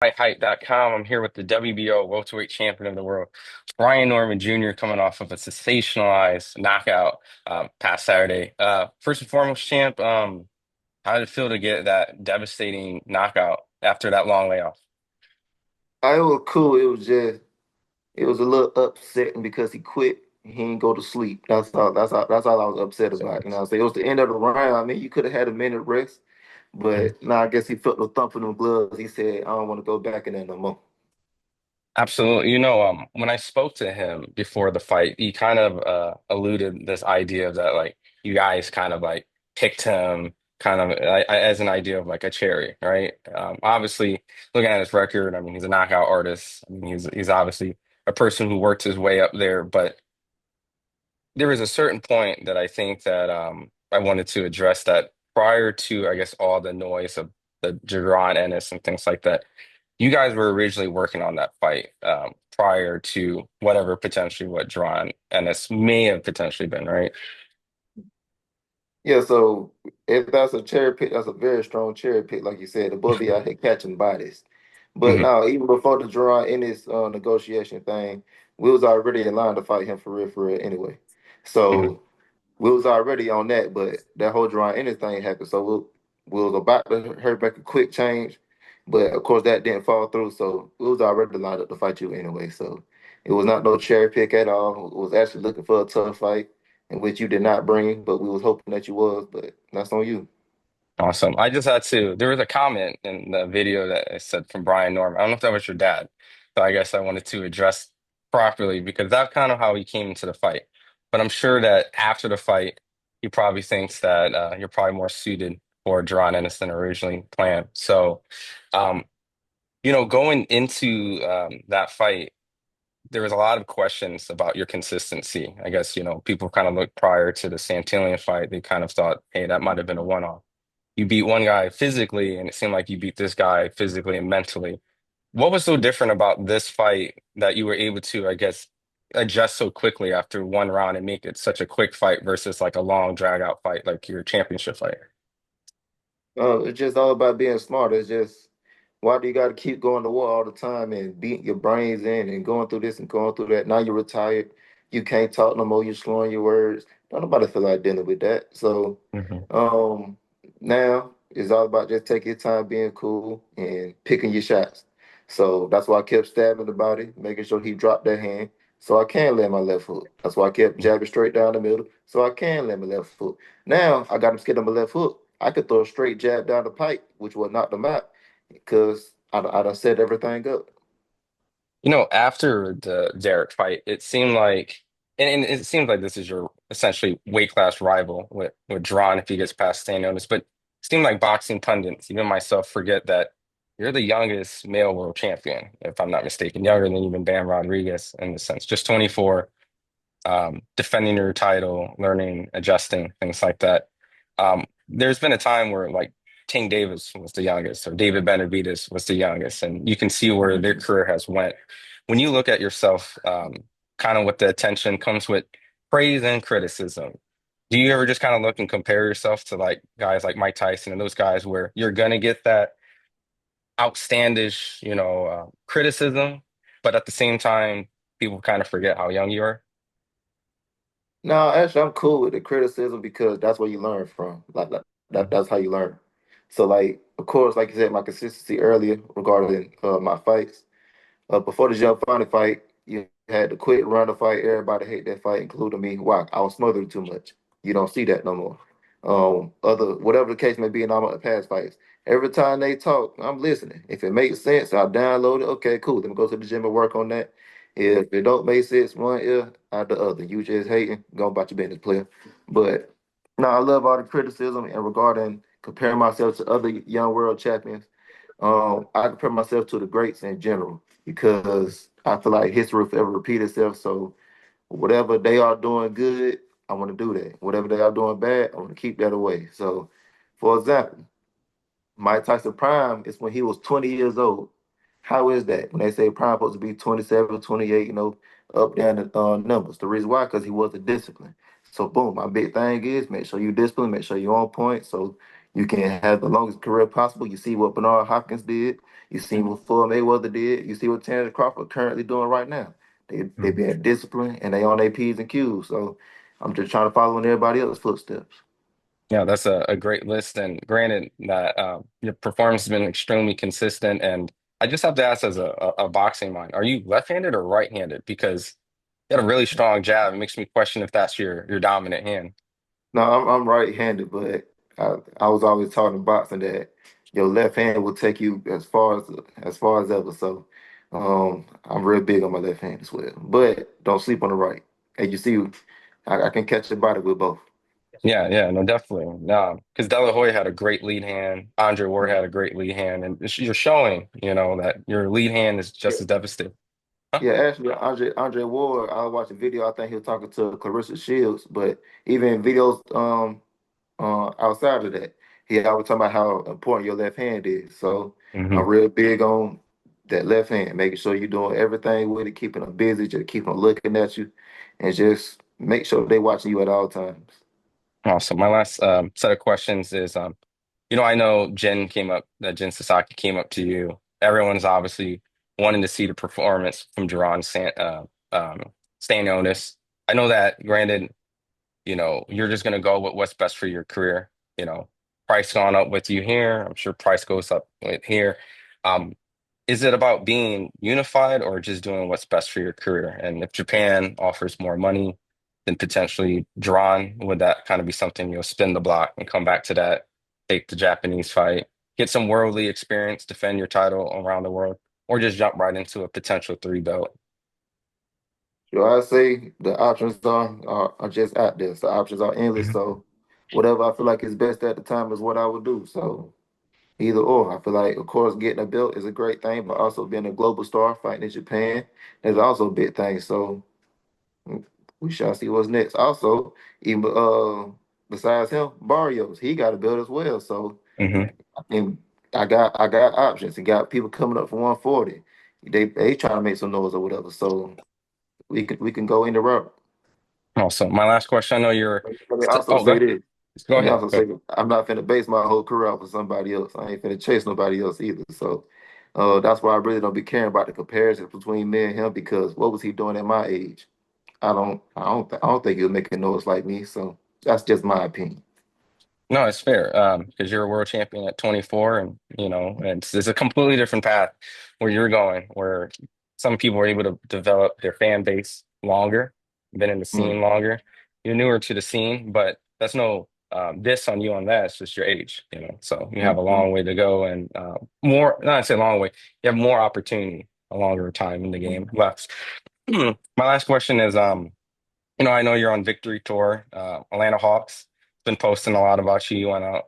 FightHype.com. I'm here with the WBO welterweight champion of the world, Brian Norman Jr., coming off of a sensationalized knockout past Saturday. First and foremost, champ, how did it feel to get that devastating knockout after that long layoff? It was cool. It was a little upsetting because he quit. He didn't go to sleep. That's all I was upset about. You know what I'm saying? It was the end of the round. I mean, you could have had a minute rest, but no, I guess he felt the thump in them gloves. He said, I don't want to go back in there no more. Absolutely. When I spoke to him before the fight, he kind of alluded this idea that like you guys kind of like picked him kind of as an idea of like a cherry, right? Obviously, looking at his record, I mean, he's a knockout artist. I mean, he's obviously a person who worked his way up there, but there was a certain point that I think that I wanted to address that prior to, I guess, all the noise of the Jaron Ennis and things like that. You guys were originally working on that fight prior to whatever potentially what Jaron Ennis may have potentially been, right? Yeah, so if that's a cherry pick, that's a very strong cherry pick, like you said. The boy be out here catching bodies. But Hmm. now, even before the Jaron Ennis negotiation thing, we was already in line to fight him for real anyway. Hmm. So we was already on that, but that whole Jaron Ennis thing happened. So we was about to hurt back a quick change, but of course that didn't fall through. So we was already lined up to fight you anyway. So it was not no cherry pick at all. We was actually looking for a tough fight, in which you did not bring, but we was hoping that you was. But that's on you. Awesome. I just had to, there was a comment in the video that I said from Brian Norman. I don't know if that was your dad. So I guess I wanted to address properly because that's kind of how he came into the fight. But I'm sure that after the fight, he probably thinks that you're probably more suited for Jaron Ennis than originally planned. So, um, going into that fight, there was a lot of questions about your consistency. I guess, people kind of looked prior to the Santillan fight. They kind of thought, hey, that might have been a one-off. You beat one guy physically, and it seemed like you beat this guy physically and mentally. What was so different about this fight that you were able to, I guess, adjust so quickly after one round and make it such a quick fight versus like a long drag out fight like your championship fight? It's just all about being smart. It's just why do you got to keep going to war all the time and beating your brains in and going through this and going through that? Now you're retired. You can't talk no more. You're slurring your words. Don't nobody feel like dealing with that. So Hmm. um, now it's all about just taking your time, being cool, and picking your shots. So that's why I kept stabbing the body, making sure he dropped that hand. So I can land my left foot. That's why I kept jabbing straight down the middle. So I can land my left foot. Now I got him scared of my left hook. I could throw a straight jab down the pipe, which would knock them out because I done set everything up. After the Derek fight, it seemed like, and it seems like this is your essentially weight class rival with Drawn if he gets past staying notice, but it seemed like boxing pundits, even myself, forget that you're the youngest male world champion, if I'm not mistaken, younger than even Bam Rodriguez in the sense, just 24, defending your title, learning, adjusting, things like that. There's been a time where like King Davis was the youngest, or David Benavidez was the youngest, and you can see where their career has went. When you look at yourself, kind of with the attention comes with praise and criticism. Do you ever just kind of look and compare yourself to like guys like Mike Tyson and those guys where you're gonna get that outstandish, criticism, but at the same time, people kind of forget how young you are? No, actually, I'm cool with the criticism because that's where you learn from. That's how you learn. So, like, of course, like you said, my consistency earlier regarding my fights. Before the Giovanni fight, you had to quit, run the fight. Everybody hate that fight, including me. Why? I was smothering too much. You don't see that no more. Other whatever the case may be in all my past fights. Every time they talk, I'm listening. If it makes sense, I'll download it. Okay, cool. Let me go to the gym and work on that. If it don't make sense, one ear out the other. You just hating, go about your business, player. But no, I love all the criticism and regarding comparing myself to other young world champions. I compare myself to the greats in general because I feel like history will forever repeat itself. So whatever they are doing good, I want to do that. Whatever they are doing bad, I want to keep that away. So, for example, Mike Tyson prime is when he was 20 years old. How is that? When they say prime supposed to be 27, 28, up down the numbers. The reason why, because he was a discipline. So boom, my big thing is make sure you discipline, make sure you're on point so you can have the longest career possible. You see what Bernard Hopkins did. You see what Floyd Mayweather did. You see what Terrence Crawford currently doing right now. They Mhm. being disciplined and they on their P's and Q's. So I'm just trying to follow in everybody else's footsteps. Yeah, that's a great list. And granted that your performance has been extremely consistent. And I just have to ask as a boxing mind, are you left-handed or right-handed? Because you had a really strong jab. It makes me question if that's your dominant hand. No, I'm right-handed, but I was always taught in boxing that your left hand will take you as far as ever. So I'm real big on my left hand as well. But don't sleep on the right. And you see, I can catch the body with both. Yeah, yeah, no, definitely. No, because De La Hoya had a great lead hand. Andre Ward had a great lead hand, and you're showing, that your lead hand is just as devastating. Huh? Yeah, actually, Andre Ward, I watched a video. I think he was talking to Clarissa Shields, but even videos outside of that, he always talking about how important your left hand is. So I'm Hmm. real big on that left hand, making sure you're doing everything with it, keeping them busy, just keeping them looking at you, and just make sure they watching you at all times. Awesome. My last set of questions is, I know Jen Sasaki came up to you. Everyone's obviously wanting to see the performance from Jaron Stan Ennis. I know that, granted, you're just gonna go with what's best for your career. You know, price gone up with you here. I'm sure price goes up with here. Um, is it about being unified or just doing what's best for your career? And if Japan offers more money, then potentially drawn, would that kind of be something you'll spin the block and come back to that, take the Japanese fight, get some worldly experience, defend your title around the world, or just jump right into a potential three belt? So I say the options are just out there. So options are endless. Mhm. So whatever I feel like is best at the time is what I would do. So either or. I feel like, of course, getting a belt is a great thing, but also being a global star fighting in Japan is also a big thing. So we shall see what's next. Also, even besides him, Barrios, he got a belt as well. So Mhm. I mean, I got options. And got people coming up for 140. They trying to make some noise or whatever. So we can go in the route. Also, my last question, I know you're Let me st also oh, go say ahead. this. Go Let me ahead. also Go say that I'm not finna base my whole career off of somebody else. I ain't finna chase nobody else either. So that's why I really don't be caring about the comparisons between me and him because what was he doing at my age? I don't think he was making noise like me. So that's just my opinion. No, it's fair. Because you're a world champion at 24, and it's a completely different path where you're going, where some people are able to develop their fan base longer, been in the scene Mm, longer. You're newer to the scene, but that's no diss on you on that. It's just your age, So you have a mm, long way to go, and more, not to say long way, you have more opportunity, a longer time in the mm. game left. My last question is, I know you're on Victory Tour, Atlanta Hawks. Been posting a lot about you. You went out,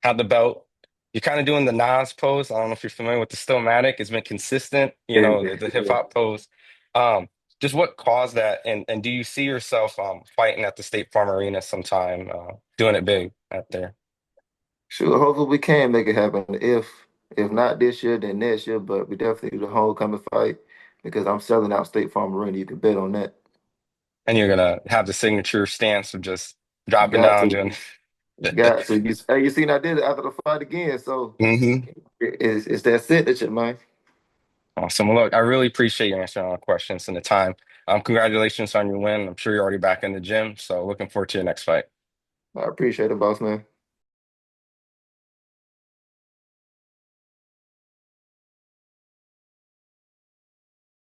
had the belt. You're kind of doing the Nas pose. I don't know if you're familiar with the Stillmatic. It's been consistent, the hip Yeah. hop pose. Um, just what caused that, and do you see yourself fighting at the State Farm Arena sometime, doing it big out there? Sure, hopefully we can make it happen. If not this year, then next year. But we definitely do the homecoming fight because I'm selling out State Farm Arena. You can bet on that. And you're gonna have the signature stance of just dropping Got down, doing. to. Got to. You seen I did it after the fight again. So Hmm. it's that signature, man. Awesome. Well, look, I really appreciate you answering all the questions and the time. Congratulations on your win. I'm sure you're already back in the gym, so looking forward to your next fight. I appreciate it, boss man.